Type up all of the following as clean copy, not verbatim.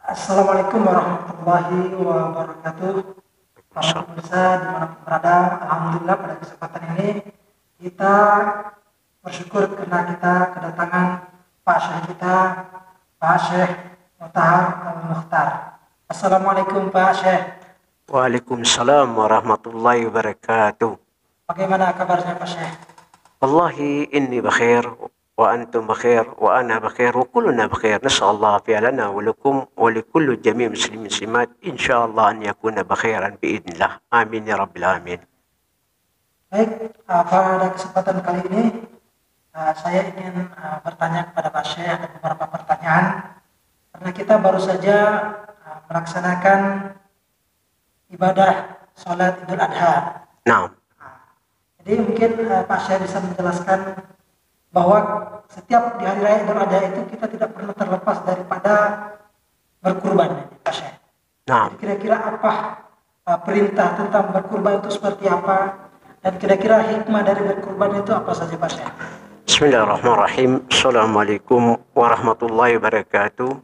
Assalamualaikum warahmatullahi wabarakatuh. Para pemirsa dimanapun berada, alhamdulillah pada kesempatan ini kita bersyukur karena kita kedatangan Pak Syekh kita, Pak Syekh Mutahar Al-Mukhtar. Assalamualaikum Pak Syekh. Waalaikumsalam warahmatullahi wabarakatuh. Bagaimana kabarnya Pak Syekh? Wallahi inni bakhair wa antum bakhair wa ana bakhair wa kulluna bakhair. Nas'alullah fi lana wa lakum wa likulli jami' muslimin muslimat insyaallah an yakuna bakhairan biidznillah. Amin ya rabbil alamin. Baik, pada kesempatan kali ini saya ingin bertanya kepada Pak Syekh ada beberapa pertanyaan karena kita baru saja melaksanakan ibadah sholat Idul Adha. Nah, jadi mungkin Pak Syekh bisa menjelaskan bahwa setiap di hari raya Idul Adha itu kita tidak pernah terlepas daripada berkurban, Pak Syekh. nah. Kira-kira apa perintah tentang berkurban itu seperti apa dan kira-kira hikmah dari berkurban itu apa saja Pak Syekh? Bismillahirrahmanirrahim. Assalamualaikum warahmatullahi wabarakatuh.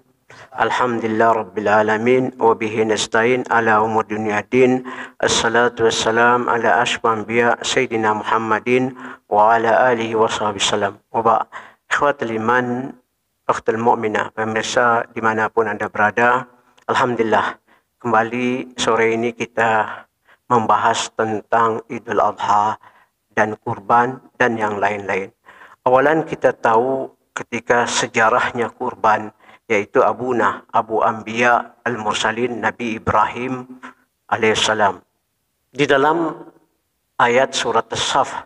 Alhamdulillah Rabbil Alamin wa bihi nasta'in ala umur dunia din. Assalatu wassalam ala asyrafil anbiya Sayyidina Muhammadin wa ala alihi wa sahbihi sallam. Wa ba' ikhwatul iman, ukhtul mu'minah, pemirsa dimanapun Anda berada, Alhamdulillah kembali sore ini kita membahas tentang Idul Adha dan kurban dan yang lain-lain. Awalan kita tahu ketika sejarahnya kurban, yaitu Abu Anbiya al-Mursalin Nabi Ibrahim alaihissalam. Di dalam ayat surat As-Saff,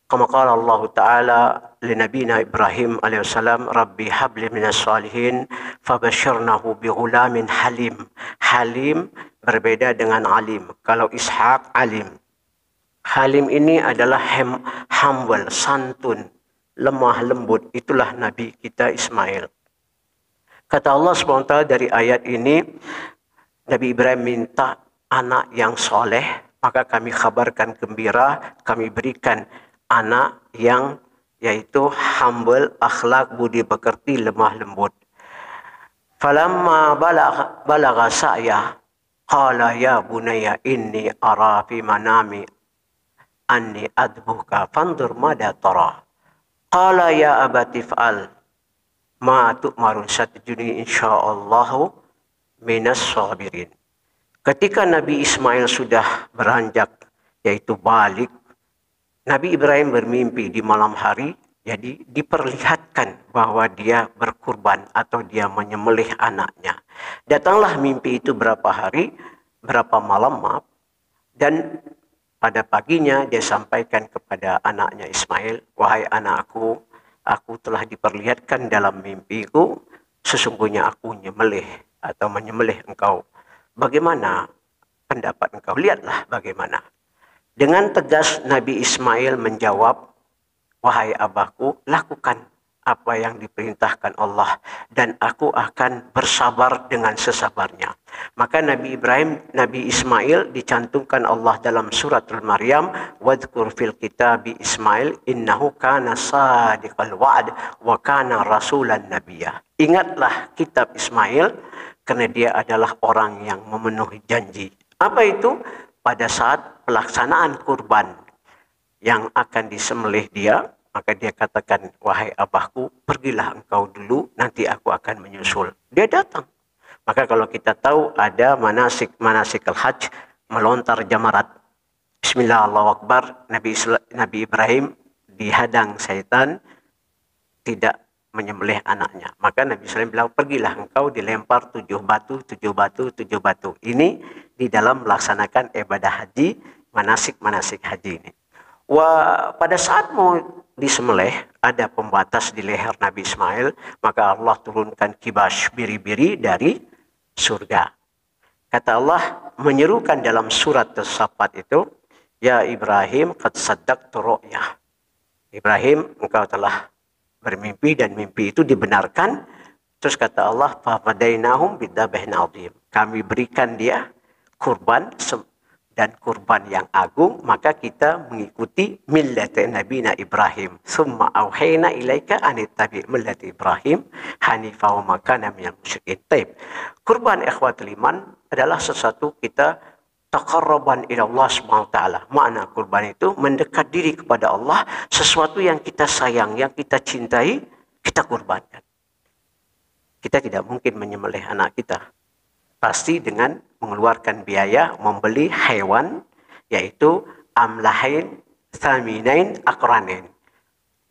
kama qala Allah Ta'ala li nabiyina Ibrahim alaihissalam, Rabbi habli minas salihin fabashirnahu bi ghulamin halim. Halim berbeda dengan alim. Kalau Ishaq alim. Halim ini adalah humble, santun, lemah lembut. Itulah Nabi kita Ismail. Kata Allah SWT dari ayat ini, Nabi Ibrahim minta anak yang soleh, maka kami kabarkan gembira, kami berikan anak yang yaitu humble, akhlak, budi pekerti, lemah lembut. Falamma balagha sa'ya, qala ya bunayya inni ara fi manami anni adbuka fandur mada tara. Qala ya abati fa'al ma tu'marun satajuni insyaallahu minas sabirin. Ketika Nabi Ismail sudah beranjak yaitu balik, Nabi Ibrahim bermimpi di malam hari, jadi diperlihatkan bahwa dia berkurban atau dia menyembelih anaknya. Datanglah mimpi itu berapa malam, dan pada paginya dia sampaikan kepada anaknya Ismail, wahai anakku, aku telah diperlihatkan dalam mimpiku, sesungguhnya aku menyembelih engkau. Bagaimana pendapat engkau? Lihatlah bagaimana. Dengan tegas Nabi Ismail menjawab, wahai abahku, lakukan apa yang diperintahkan Allah dan aku akan bersabar dengan sesabarnya. Maka Nabi Ismail dicantumkan Allah dalam surat Al-Maryam, wadhkur fil kitabi Ismail innahu kana sadiqal wa'd wa kana rasulan nabiyya. Ingatlah kitab Ismail karena dia adalah orang yang memenuhi janji. Apa itu? Pada saat pelaksanaan kurban yang akan disembelih dia, maka dia katakan, wahai abahku, pergilah engkau dulu, nanti aku akan menyusul. Dia datang. Maka kalau kita tahu ada manasik al-hajj, melontar jamarat. Bismillah, Allahu Akbar. Nabi Ibrahim dihadang syaitan, tidak menyembelih anaknya. Maka Nabi SAW bilang, pergilah engkau dilempar 7 batu. Ini di dalam melaksanakan ibadah haji, manasik haji ini. Pada saat mau disembelih, ada pembatas di leher Nabi Ismail, maka Allah turunkan kibas biri-biri dari surga. Kata Allah menyerukan dalam surat As-Saffat itu, ya Ibrahim qad saddaqtu ru'yah. Ibrahim, engkau telah bermimpi dan mimpi itu dibenarkan. Terus kata Allah, fafadainahum bidzabhin adzim. Kami berikan dia kurban dan kurban yang agung, maka kita mengikuti millat Nabi Ibrahim. Summa auhayna ilaika an ittabi' millat Ibrahim hanifa wa ma kana minal musyrikin. Taib. Kurban ikhwatul iman adalah sesuatu kita taqarruban ila Allah Subhanahu wa taala. Makna kurban itu mendekat diri kepada Allah, sesuatu yang kita sayang, yang kita cintai, kita kurbankan. Kita tidak mungkin menyembelih anak kita. Pasti dengan mengeluarkan biaya membeli hewan, yaitu amlahain, thaminain, akranin.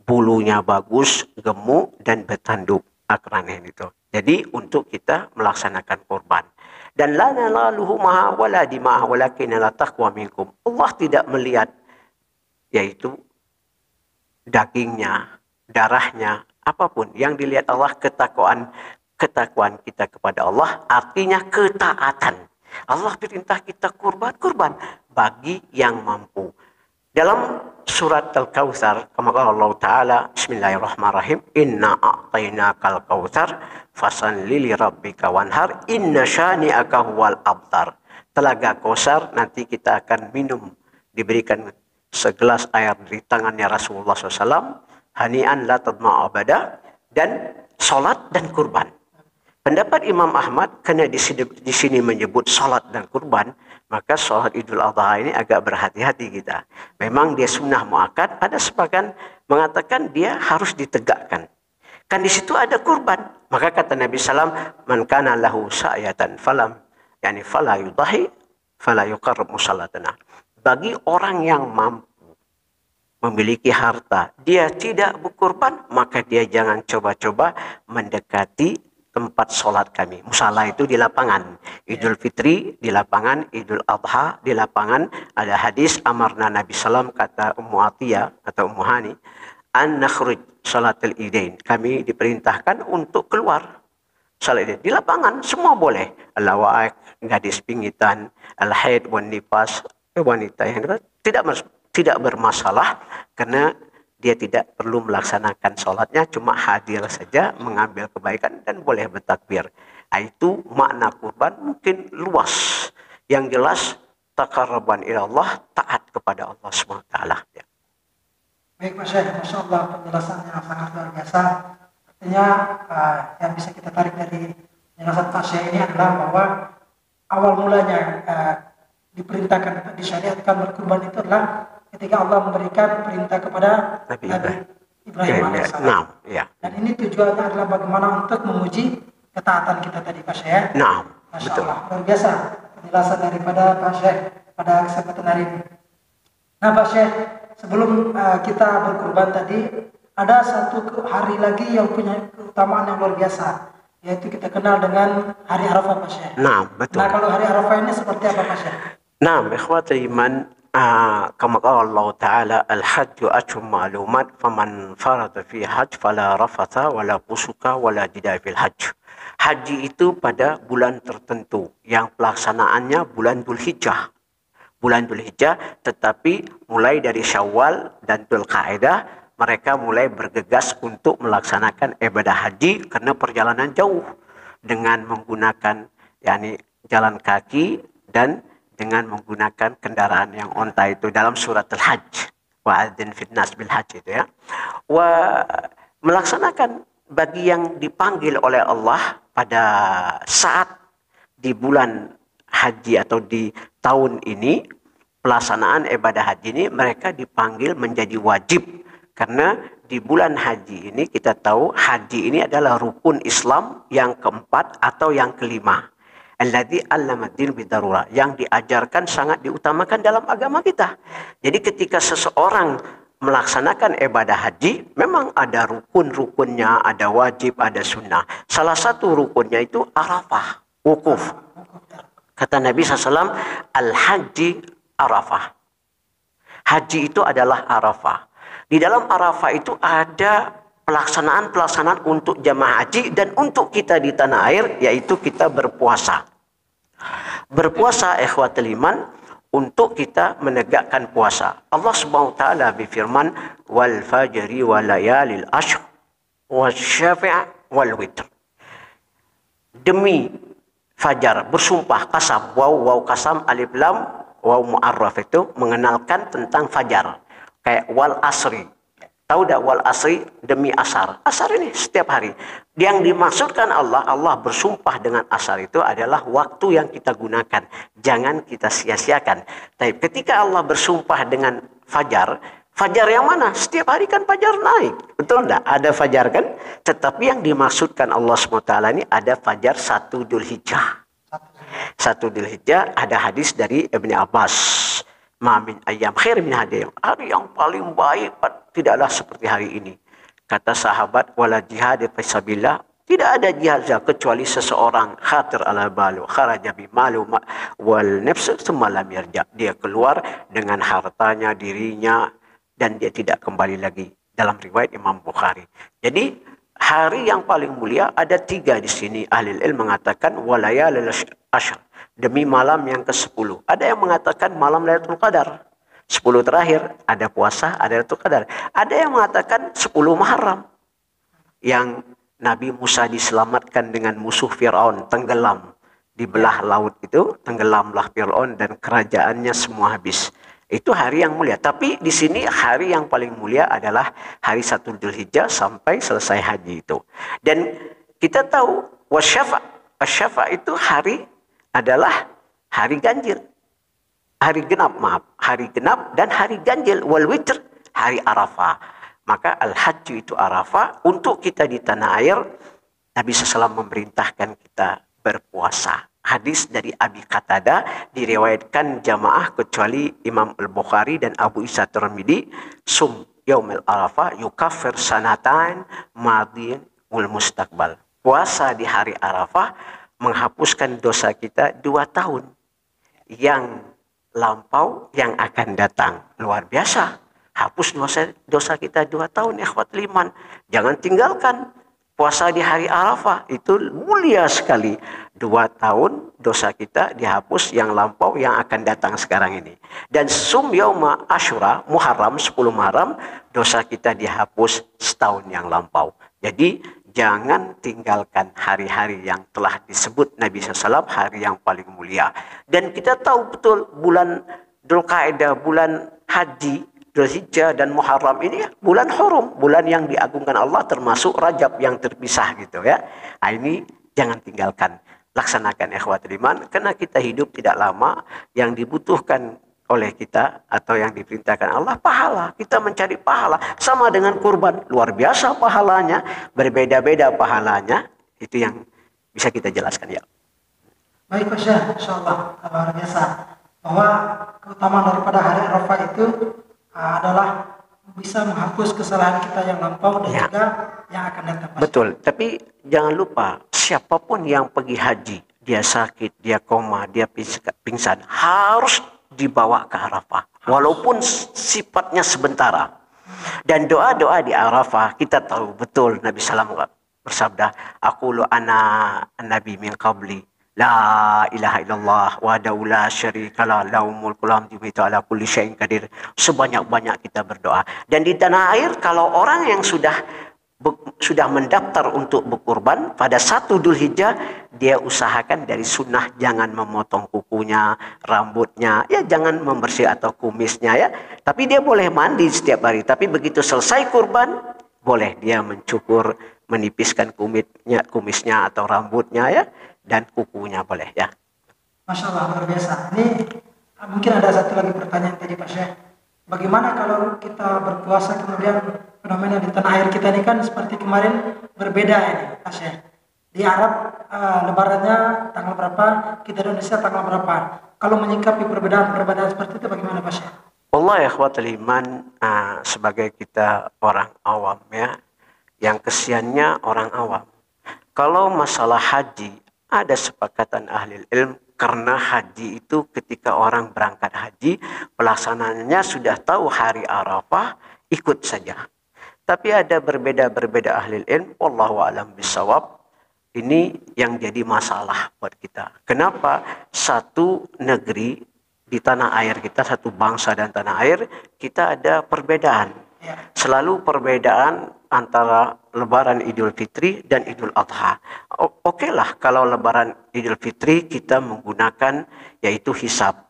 Bulunya bagus, gemuk, dan bertanduk akranin itu. Jadi untuk kita melaksanakan kurban. Dan la nalaluhu maha wala dimaha walakin la taqwa minkum. Allah tidak melihat yaitu dagingnya, darahnya, apapun. Yang dilihat Allah ketakwaan kita kepada Allah, artinya ketaatan. Allah perintah kita kurban bagi yang mampu. Dalam surat Al-Kautsar, kama qala Allah Ta'ala, bismillahirrahmanirrahim, inna a'tainakal kautsar fasalli li rabbika wanhar inna syani'aka huwal abtar. Telaga Kautsar nanti kita akan minum, diberikan segelas air di tangannya Rasulullah SAW, hani'an la tadma abada, dan salat dan kurban. Pendapat Imam Ahmad, karena di sini menyebut salat dan kurban, maka salat Idul Adha ini agak berhati-hati kita. Memang dia sunnah muakkad, ada sebagian mengatakan dia harus ditegakkan. Kan di situ ada kurban. Maka kata Nabi SAW, man kana lahu sa'yatan fala yudahi fala yuqarrib musallatana. Bagi orang yang mampu memiliki harta, dia tidak berkurban, maka dia jangan coba-coba mendekati tempat sholat kami. Musala itu di lapangan. Idul Fitri di lapangan, Idul Adha di lapangan. Ada hadis amarna Nabi SAW, kata Ummu Atiyah atau Ummu Hani, an nakhruj salatul idain. Kami diperintahkan untuk keluar salat idain. Di lapangan semua boleh. Al-lawa'ik, gadis pingitan, al-haid wan nifas, wanita yang tidak bermasalah karena dia tidak perlu melaksanakan sholatnya, cuma hadir saja, mengambil kebaikan dan boleh bertakbir. Itu makna kurban mungkin luas. Yang jelas, taqarruban ila Allah, taat kepada Allah SWT. Ya. Baik Mas Syekh, Masya Allah penjelasannya sangat luar biasa. Artinya yang bisa kita tarik dari penjelasan Pak Syekh ini adalah bahwa awal mulanya diperintahkan, disyariatkan berkurban itu adalah ketika Allah memberikan perintah kepada Nabi Ibrahim alaihissalam. Ya. Dan ini tujuannya adalah bagaimana untuk menguji ketaatan kita tadi Pak Syekh. Masya Allah, luar biasa penjelasan daripada Pak Syekh pada kesempatan hari ini. Nah Pak Syekh, sebelum kita berkurban tadi, ada satu hari lagi yang punya keutamaan yang luar biasa, yaitu kita kenal dengan hari Arafah Pak Syekh. Betul. Nah kalau hari Arafah ini seperti apa Pak Syekh? Ikhwatul iman, kama qala Allah Ta'ala, al-hajju ashhurun ma'lumat faman farada fi hajj fala rafatha wala fusuka wala jidala fil hajj. Haji itu pada bulan tertentu yang pelaksanaannya bulan Dzulhijjah. Bulan Dzulhijjah, tetapi mulai dari Syawal dan Dzulqa'dah mereka mulai bergegas untuk melaksanakan ibadah haji karena perjalanan jauh dengan menggunakan jalan kaki dan dengan menggunakan kendaraan yang onta itu dalam surat Al-Hajj. Wa'adzin fitnas bil hajj itu ya. Melaksanakan bagi yang dipanggil oleh Allah pada saat di bulan haji atau di tahun ini, pelaksanaan ibadah haji ini mereka dipanggil menjadi wajib. Karena di bulan haji ini kita tahu haji ini adalah rukun Islam yang keempat atau yang kelima. Alladzi 'allama ad-din bidarurah, yang diajarkan sangat diutamakan dalam agama kita. Jadi ketika seseorang melaksanakan ibadah haji, memang ada rukun-rukunnya, ada wajib, ada sunnah. Salah satu rukunnya itu Arafah, wukuf. Kata Nabi SAW, al-haji Arafah. Haji itu adalah Arafah. Di dalam Arafah itu ada pelaksanaan untuk jamaah haji dan untuk kita di tanah air, yaitu kita berpuasa. Berpuasa ikhwatul iman untuk kita menegakkan puasa. Allah Subhanahu wa taala berfirman, wal fajri wal layalil ashr wasyafi' wal witr. Demi fajar, bersumpah, kasam, waw kasam, alif lam, waw mu'arraf itu mengenalkan tentang fajar. Kayak wal asri. Tahu tak wal asri, demi asar. Asar ini setiap hari. Yang dimaksudkan Allah bersumpah dengan asar itu adalah waktu yang kita gunakan. Jangan kita sia-siakan. Tapi ketika Allah bersumpah dengan fajar, fajar yang mana? Setiap hari kan fajar naik. Betul enggak? Ada fajar kan? Tetapi yang dimaksudkan Allah SWT ini ada fajar 1 Dzulhijjah. 1 Dzulhijjah ada hadis dari Ibnu Abbas. Ma min ayyam khair min hadhihi. Hari yang paling baik tidaklah seperti hari ini. Kata sahabat, wala jihad fi sabilillah, tidak ada jihad kecuali seseorang khatir ala balu kharaja bi malu wal nafs thumma lam yarja. Dia keluar dengan hartanya, dirinya, dan dia tidak kembali lagi. Dalam riwayat Imam Bukhari. Jadi hari yang paling mulia ada 3 di sini. Ahli ilmu mengatakan walayalil ashr, demi malam yang ke-10. Ada yang mengatakan malam Lailatul Qadar. 10 terakhir ada puasa, ada Lailatul Qadar. Ada yang mengatakan 10 Muharram. Yang Nabi Musa diselamatkan dengan musuh Fir'aun, tenggelam di belah laut itu, tenggelamlah Fir'aun dan kerajaannya semua habis. Itu hari yang mulia. Tapi di sini hari yang paling mulia adalah hari 1 Dzulhijjah sampai selesai haji itu. Dan kita tahu wasyafa. Asyafa itu hari adalah hari ganjil. Hari genap, hari genap dan hari ganjil. Wal witr, hari Arafah. Maka al-hajj itu Arafah. Untuk kita di tanah air, Nabi SAW memerintahkan kita berpuasa. Hadis dari Abi Qatadah diriwayatkan jamaah kecuali Imam Al-Bukhari dan Abu Isa Tirmidzi. Sum yaumil Arafah yukaffir sanatan madin wal mustaqbal. Puasa di hari Arafah menghapuskan dosa kita 2 tahun. Yang lampau, yang akan datang. Luar biasa. Hapus dosa kita 2 tahun, ikhwatul iman. Jangan tinggalkan puasa di hari Arafah. Itu mulia sekali. 2 tahun dosa kita dihapus, yang lampau, yang akan datang sekarang ini. Dan sum yauma Asyura, Muharram, 10 Muharram, dosa kita dihapus setahun yang lampau. Jadi jangan tinggalkan hari-hari yang telah disebut Nabi SAW hari yang paling mulia. Dan kita tahu betul bulan Dzulqa'dah, bulan haji, Dzulhijjah dan Muharram ini bulan hurum, bulan yang diagungkan Allah, termasuk Rajab yang terpisah gitu ya. Nah, ini jangan tinggalkan. Laksanakan ikhwatul iman, karena kita hidup tidak lama. Yang dibutuhkan oleh kita atau yang diperintahkan Allah pahala. Kita mencari pahala sama dengan kurban, luar biasa pahalanya, berbeda-beda pahalanya. Itu yang bisa kita jelaskan ya. Baik Pak Syekh, insyaallah luar biasa bahwa keutamaan daripada hari Arafah itu adalah bisa menghapus kesalahan kita yang lampau dan juga yang akan datang. Betul, tapi jangan lupa siapapun yang pergi haji, dia sakit, dia koma, dia pingsan, harus dibawa ke Arafah, walaupun sifatnya sementara. Dan doa-doa di Arafah, kita tahu betul Nabi SAW bersabda, aqulu ana nabi min qabli la ilaha illallah wahdahu la syarika lahu lahul mulku wa ala kulli syai'in qadir. Sebanyak-banyak kita berdoa. Dan di tanah air, kalau orang yang sudah mendaftar untuk berkurban pada 1 Dzulhijjah, dia usahakan dari sunnah jangan memotong kukunya, rambutnya, ya jangan membersih atau kumisnya ya. Tapi dia boleh mandi setiap hari. Tapi begitu selesai kurban, boleh dia mencukur, menipiskan kumisnya atau rambutnya ya, dan kukunya boleh ya. Masya Allah, luar biasa. Ini mungkin ada satu lagi pertanyaan tadi Pak Syekh. Bagaimana kalau kita berpuasa kemudian fenomena di tanah air kita ini kan seperti kemarin berbeda ini Pak Syekh. Di Arab lebarannya tanggal berapa, kita di Indonesia tanggal berapa. Kalau menyikapi perbedaan seperti itu bagaimana Pak Syekh? Allah ya ikhwatul iman, sebagai kita orang awam ya, yang kesiannya orang awam. Kalau masalah haji, ada sepakatan ahli ilmu. Karena haji itu ketika orang berangkat haji, pelaksanaannya sudah tahu hari Arafah, ikut saja. Tapi ada berbeda ahli ilmu, wallahu a'lam bishawab. Ini yang jadi masalah buat kita. Kenapa satu negeri di tanah air kita, satu bangsa dan tanah air, kita ada perbedaan. Selalu perbedaan antara Lebaran Idul Fitri dan Idul Adha. Oke lah kalau Lebaran Idul Fitri kita menggunakan yaitu hisab.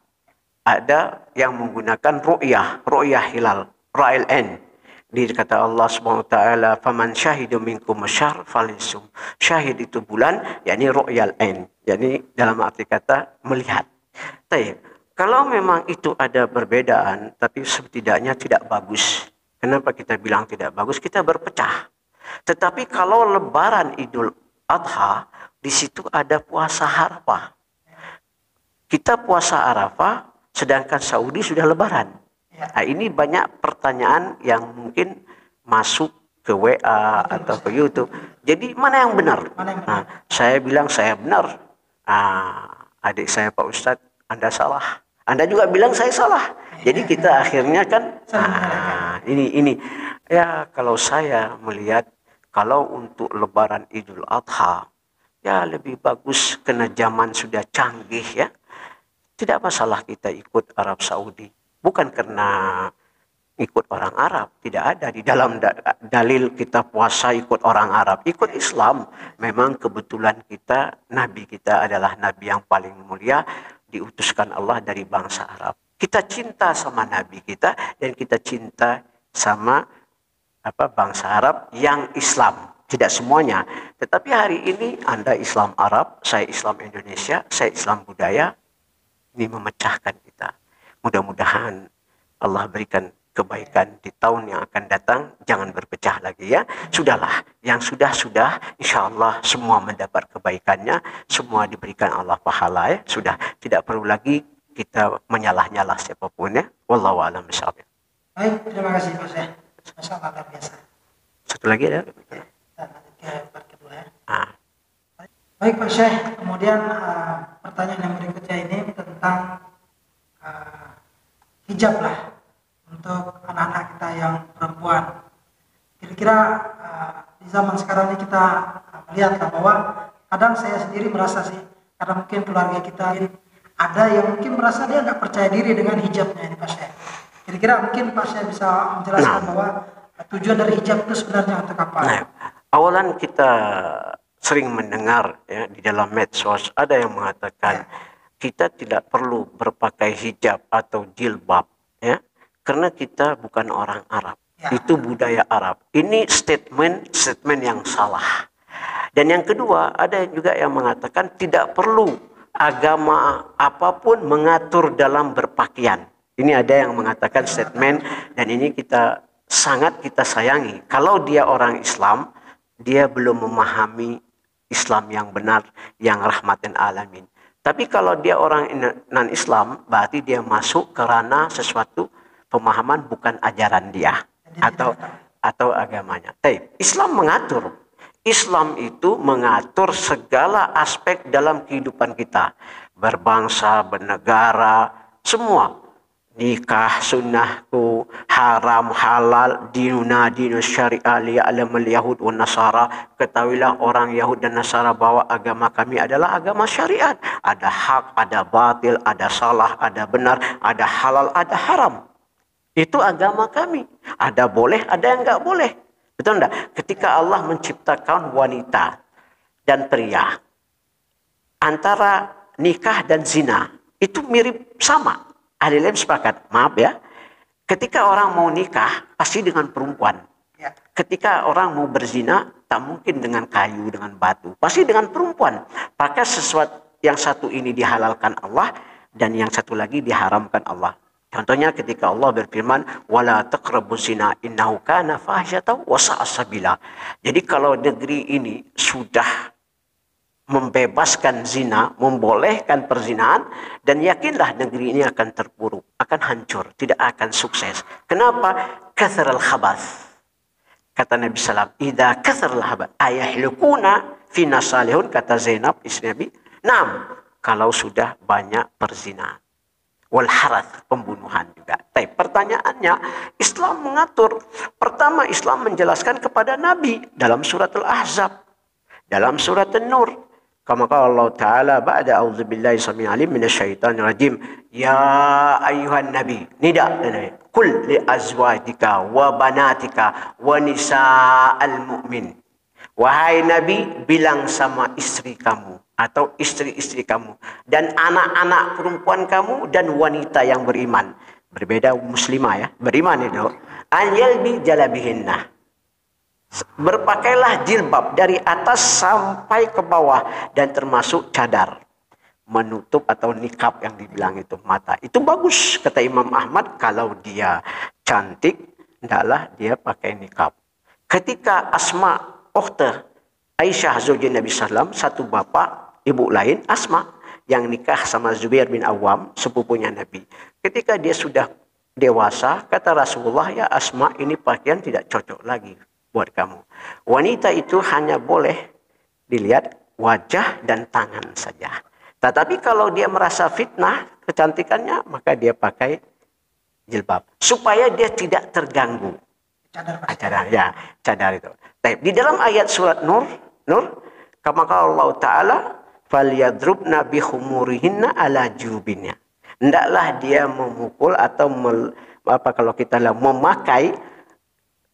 ada yang menggunakan ru'yah hilal, ra'il ain. Di kata Allah Subhanahu wa taala, "Faman syahidu minkum asyahr falisum." Syahid itu bulan, yakni ru'yal ain. Jadi dalam arti kata melihat. Tapi kalau memang itu ada perbedaan, tapi setidaknya tidak bagus. Kenapa kita bilang tidak bagus? Kita berpecah. Tetapi kalau lebaran Idul Adha, di situ ada puasa Arafah. Kita puasa Arafah, sedangkan Saudi sudah lebaran. Nah, ini banyak pertanyaan yang mungkin masuk ke WA atau ke YouTube. Jadi mana yang benar? Nah, saya bilang saya benar. Adik saya Pak Ustadz, Anda salah. Anda juga bilang saya salah. Jadi kita akhirnya kan ini ya, kalau saya melihat kalau untuk lebaran Idul Adha ya lebih bagus karena zaman sudah canggih ya. Tidak masalah kita ikut Arab Saudi. Bukan karena ikut orang Arab. Tidak ada di dalam dalil kita puasa ikut orang Arab. Ikut Islam. Memang kebetulan kita, Nabi kita adalah Nabi yang paling mulia. Diutuskan Allah dari bangsa Arab. Kita cinta sama Nabi kita. Dan kita cinta sama bangsa Arab yang Islam. Tidak semuanya. Tetapi hari ini Anda Islam Arab, saya Islam Indonesia, saya Islam budaya. Ini memecahkan kita. Mudah-mudahan Allah berikan kebaikan di tahun yang akan datang. Jangan berpecah lagi ya. Sudahlah. Yang sudah. Insya Allah semua mendapat kebaikannya. Semua diberikan Allah pahala ya. Sudah. Tidak perlu lagi kita menyalah-nyalah siapapun ya. Wallahu a'lam bishawab. Baik. Terima kasih Pak Syekh. Masya Allah luar biasa. Satu lagi ada? Dan lanjut ke part kedua ya. Baik Pak Syekh. Kemudian pertanyaan yang berikutnya ini tentang hijab lah untuk anak-anak kita yang perempuan. Kira-kira di zaman sekarang ini kita melihatlah bahwa kadang saya sendiri merasa sih, karena mungkin keluarga kita ada yang mungkin merasa dia nggak percaya diri dengan hijabnya ini Pak Syekh. Kira-kira mungkin Pak Syekh bisa menjelaskan bahwa tujuan dari hijab itu sebenarnya untuk apa? Nah, awalan kita sering mendengar ya di dalam medsos ada yang mengatakan kita tidak perlu berpakai hijab atau jilbab ya karena kita bukan orang Arab. Itu budaya Arab. Ini statement yang salah. Dan yang kedua, ada juga yang mengatakan tidak perlu agama apapun mengatur dalam berpakaian. Ini ada yang mengatakan statement dan ini sangat kita sayangi. Kalau dia orang Islam, dia belum memahami Islam yang benar, yang rahmatan alamin. Tapi kalau dia orang non-Islam, berarti dia masuk ke ranah sesuatu pemahaman bukan ajaran dia atau agamanya. Tapi Islam mengatur. Islam itu mengatur segala aspek dalam kehidupan kita. Berbangsa, bernegara, semua. Nikah, sunnahku, haram, halal, dinuna, dinus syariah, liya'lamal yahud wa nasara. Ketahuilah orang Yahud dan Nasara bahwa agama kami adalah agama syariat. Ada hak, ada batil, ada salah, ada benar, ada halal, ada haram. Itu agama kami. Ada boleh, ada yang enggak boleh. Betul enggak? Ketika Allah menciptakan wanita dan pria, antara nikah dan zina, itu mirip sama. Ahli ilmu sepakat, maaf ya. Ketika orang mau nikah, pasti dengan perempuan. Ketika orang mau berzina, tak mungkin dengan kayu, dengan batu. Pasti dengan perempuan. Maka sesuatu yang satu ini dihalalkan Allah, dan yang satu lagi diharamkan Allah. Contohnya ketika Allah berfirman, وَلَا تَقْرَبُوا الزِّنَا إِنَّهُ كَانَ فَاحِشَةً وَسَاءَ سَبِيلًا. Jadi kalau negeri ini sudah membebaskan zina, membolehkan perzinahan, dan yakinlah negeri ini akan terpuruk, akan hancur, tidak akan sukses. Kenapa? Katharal khabath. Kata Nabi SAW, idza katharal khabath ayahlukuna fina salihun, kata Zainab istri Nabi. Naam, kalau sudah banyak perzinahan. Wal harath, pembunuhan juga. Tapi pertanyaannya, Islam mengatur. Pertama, Islam menjelaskan kepada Nabi dalam surat Al-Ahzab, dalam surat An-Nur. Kama qala Allah Ta'ala ba'da a'udzubillahi samil alim minasyaitonir rajim. Ya ayuhan nabi, nida kul li azwajika wa banatika wa nisa'al mu'min. Wahai nabi, bilang sama istri kamu atau istri-istri kamu dan anak-anak perempuan kamu dan wanita yang beriman. Berbeda muslimah ya, beriman itu. An yalbi jalabihinna. Berpakailah jilbab dari atas sampai ke bawah dan termasuk cadar. Menutup atau nikab yang dibilang itu mata. Itu bagus kata Imam Ahmad kalau dia cantik, hendaklah dia pakai nikab. Ketika Asma ukhta Aisyah zaujin Nabi sallam, satu bapak, ibu lain Asma yang nikah sama Zubair bin Awam, sepupunya Nabi. Ketika dia sudah dewasa, kata Rasulullah, ya Asma, ini pakaian tidak cocok lagi buat kamu. Wanita itu hanya boleh dilihat wajah dan tangan saja. Tetapi kalau dia merasa fitnah kecantikannya, maka dia pakai jilbab supaya dia tidak terganggu. Cadar ya, cadar itu. Di dalam ayat surat Nur, kama qala Allah Ta'ala, falyadrubna bihumurihinna ala jubinnya. Hendaklah dia memukul atau kalau kita memakai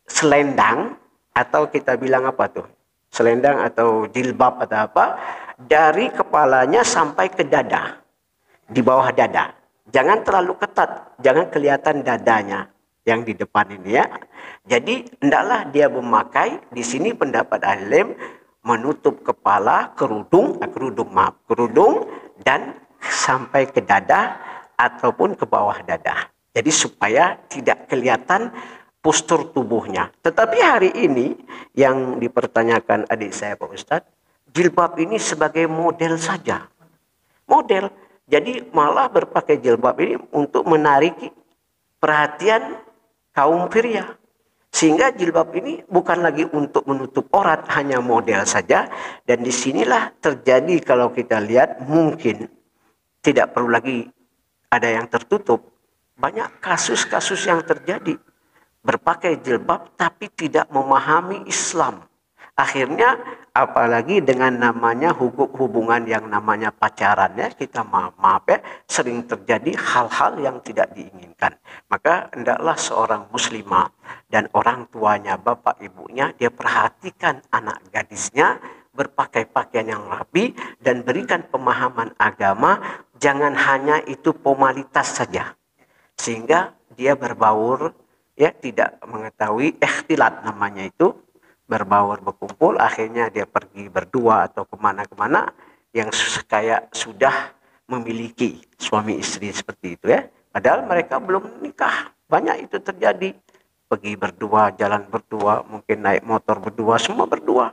selendang, atau kita bilang apa tuh? Selendang atau jilbab atau apa, dari kepalanya sampai ke dada, di bawah dada. Jangan terlalu ketat, jangan kelihatan dadanya yang di depan ini ya. Jadi hendaklah dia memakai, di sini pendapat ahli menutup kepala, kerudung dan sampai ke dada ataupun ke bawah dada. Jadi supaya tidak kelihatan postur tubuhnya. Tetapi hari ini yang dipertanyakan adik saya Pak Ustadz, jilbab ini sebagai model saja. Model. Jadi malah berpakai jilbab ini untuk menarik perhatian kaum pria. Sehingga jilbab ini bukan lagi untuk menutup aurat, hanya model saja. Dan disinilah terjadi kalau kita lihat mungkin tidak perlu lagi ada yang tertutup. Banyak kasus-kasus yang terjadi. Berpakai jilbab tapi tidak memahami Islam. Akhirnya apalagi dengan namanya hubungan yang namanya pacaran ya, kita maaf ya, sering terjadi hal-hal yang tidak diinginkan. Maka hendaklah seorang muslimah dan orang tuanya, bapak ibunya, dia perhatikan anak gadisnya berpakai pakaian yang rapi dan berikan pemahaman agama, jangan hanya itu formalitas saja. Sehingga dia berbaur ya, tidak mengetahui ikhtilat namanya itu, berbaur berkumpul, akhirnya dia pergi berdua atau kemana-kemana yang kayak sudah memiliki suami istri seperti itu ya. Padahal mereka belum nikah. Banyak itu terjadi. Pergi berdua, jalan berdua, mungkin naik motor berdua, semua berdua.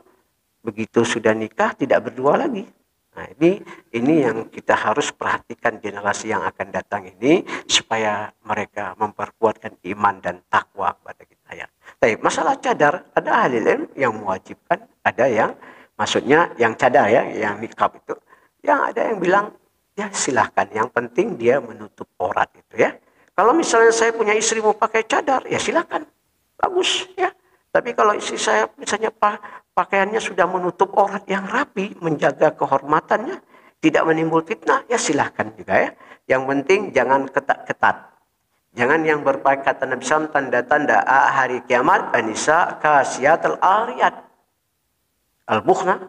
Begitu sudah nikah tidak berdua lagi. Nah, ini yang kita harus perhatikan generasi yang akan datang ini supaya mereka memperkuatkan iman dan takwa kepada kita ya. Tapi masalah cadar, ada ahli ilmu yang mewajibkan, ada yang maksudnya yang cadar ya, yang nikab itu, yang ada yang bilang ya silahkan, yang penting dia menutup aurat itu ya. Kalau misalnya saya punya istri mau pakai cadar, ya silahkan, bagus ya. Tapi kalau istri saya misalnya pakaiannya sudah menutup aurat yang rapi, menjaga kehormatannya, tidak menimbul fitnah, ya silahkan juga ya. Yang penting jangan ketat-ketat. Jangan yang berpakai, kata Nabi SAW, tanda-tanda hari kiamat, anisa kasiatul ariyat. Al-bukhna,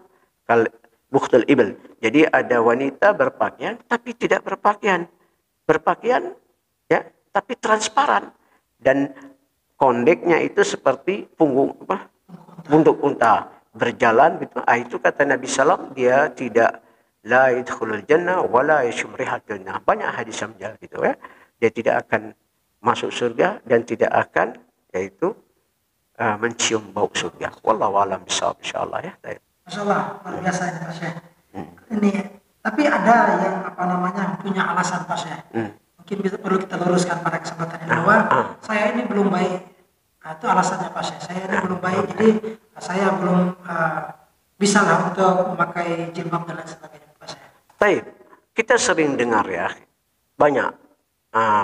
bukhtul ibil. Jadi ada wanita berpakaian, tapi tidak berpakaian. Berpakaian, ya, tapi transparan. Dan kondeknya itu seperti punggung puntuk unta berjalan gitu. Itu kata Nabi SAW, dia tidak la yadkhulul jannah wala yashum rihatul jannah. Banyak hadis yang menjelaskan gitu ya. Dia tidak akan masuk surga dan tidak akan yaitu mencium bau surga. Wallahu a'lam bishawab, insyaallah ya. Masyaallah, luar biasa ini Pak Syekh. Ini tapi ada yang punya alasan Pak Syekh. Mungkin perlu kita luruskan pada kesempatan ini bahwa saya ini belum baik. Itu alasannya Pak Syekh. Saya ini belum baik, jadi saya belum bisa lah untuk memakai jilbab dan lain sebagainya Pak Syekh. Baik, kita sering dengar ya, banyak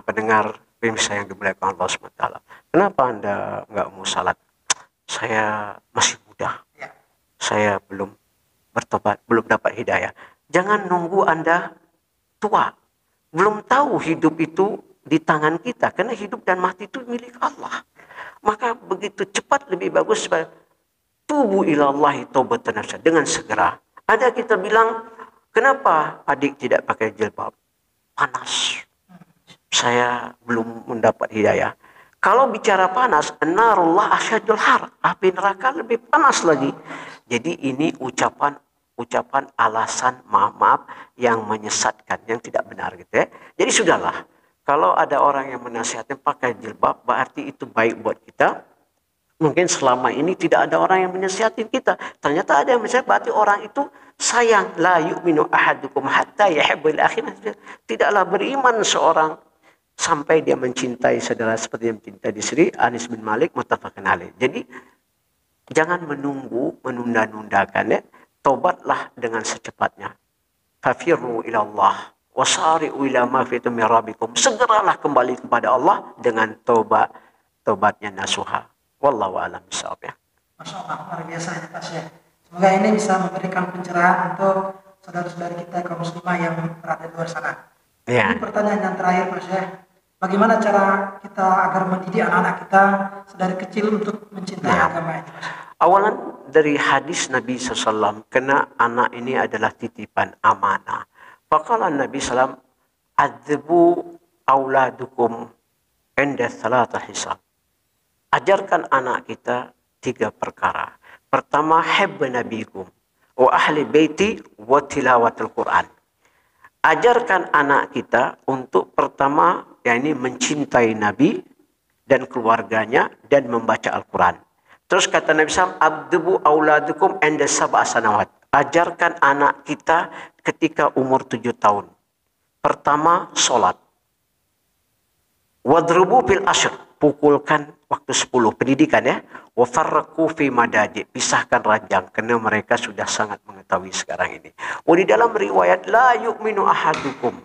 pendengar pemirsa yang dimuliakan Allah SWT. Kenapa Anda nggak mau salat? Saya masih muda. Ya. Saya belum bertobat, belum dapat hidayah. Jangan nunggu Anda tua. Belum tahu hidup itu di tangan kita. Karena hidup dan mati itu milik Allah. Maka begitu cepat lebih bagus tubu ilallahi taubatan nasuha, dengan segera. Ada kita bilang Kenapa adik tidak pakai jilbab? Panas. Saya belum mendapat hidayah. Kalau bicara panas, narullah asyadul har. Api neraka lebih panas lagi. Jadi ini ucapan alasan maaf yang menyesatkan, yang tidak benar gitu ya. Jadi sudahlah. Kalau ada orang yang menasihatkan pakai jilbab, berarti itu baik buat kita. Mungkin selama ini tidak ada orang yang menasihatin kita. Ternyata ada yang menasihat, berarti orang itu sayang. La yu'minu ahadukum hatta yuhibbu al-akhir. Tidaklah beriman seorang sampai dia mencintai saudara seperti yang mencintai diri. Anas bin Malik muttafaqun alaih. Jadi jangan menunda-nundakan ya. Taubatlah dengan secepatnya. Fafirru ila Allah wasari'u ila maghfiratin min rabbikum. Segeralah kembali kepada Allah dengan taubatnya nasuha. Wallahu a'lam bishawab ya. Masya Allah, luar biasa ya Pak Syekh. Semoga ini bisa memberikan pencerahan untuk saudara-saudari kita kaum muslimah yang berada di luar sana. Ya. Ini pertanyaan yang terakhir Pak Syekh. Bagaimana cara kita agar mendidik anak-anak kita sedari kecil untuk mencintai agama ini Pak Syekh? Awalan dari hadis Nabi SAW, kena anak ini adalah titipan amanah. Faqala Nabi SAW, adbu auladukum inda thalatha hisab. Ajarkan anak kita 3 perkara. Pertama, hibba nabikum wa ahli baiti wa tilawatul Quran. Ajarkan anak kita untuk pertama, yakni mencintai Nabi dan keluarganya dan membaca Al-Quran. Terus kata Nabi SAW, abdubu auladukum enda sab'a sanawat. Ajarkan anak kita ketika umur 7 tahun. Pertama, solat. Wadrubu fil ashr. Pukulkan waktu 10. Pendidikan ya. Wafarraku fi madaji. Pisahkan ranjang. Karena mereka sudah sangat mengetahui sekarang ini. Di dalam riwayat, la yu'minu ahadukum.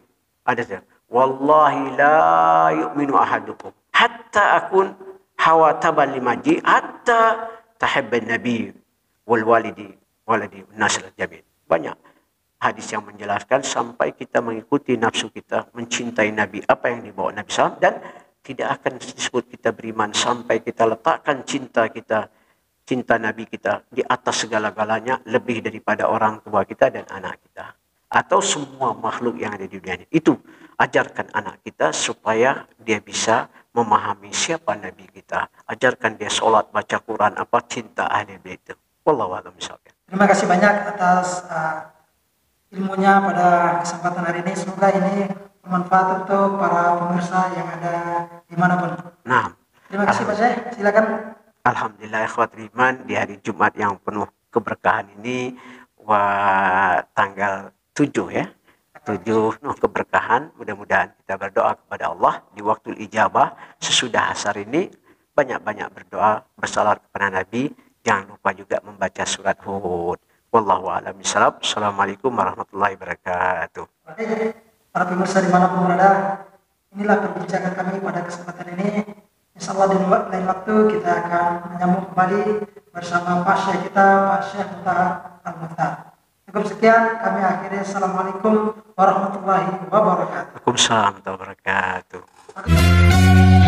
Ada. Wallahi la yu'minu ahadukum. Hatta akun hawa taban limaji hatta tahibban nabi wal walidi nasl jabin. Banyak hadis yang menjelaskan sampai kita mengikuti nafsu kita, mencintai Nabi, apa yang dibawa Nabi SAW, dan tidak akan disebut kita beriman sampai kita letakkan cinta Nabi kita di atas segala-galanya, lebih daripada orang tua kita dan anak kita atau semua makhluk yang ada di dunia ini. Itu ajarkan anak kita supaya dia bisa memahami siapa Nabi kita. Ajarkan dia sholat, baca Quran, apa cinta ahli bait itu. Wallahu a'lam bishawab. Terima kasih banyak atas ilmunya pada kesempatan hari ini. Semoga ini bermanfaat untuk para pemirsa yang ada dimanapun. Nah, terima kasih Pak Syekh. Silakan. Alhamdulillah ikhwatul iman, di hari Jumat yang penuh keberkahan ini, tanggal 7 ya. 7 keberkahan. Mudah-mudahan kita berdoa kepada Allah di waktu ijabah sesudah asar ini, banyak-banyak berdoa, bersalat kepada Nabi. Jangan lupa juga membaca surat Hud. Wallahu a'lam bishawab. Assalamualaikum warahmatullahi wabarakatuh. Oke, para pemirsa dimanapun berada, inilah perbincangan kami pada kesempatan ini. Insyaallah di lain waktu kita akan menyambung kembali bersama Pak Syekh kita, Pak Syekh Mutahar Al-Mukhtar. Cukup sekian, kami akhiri. Assalamualaikum warahmatullahi wabarakatuh. Waalaikumsalam warahmatullahi wabarakatuh.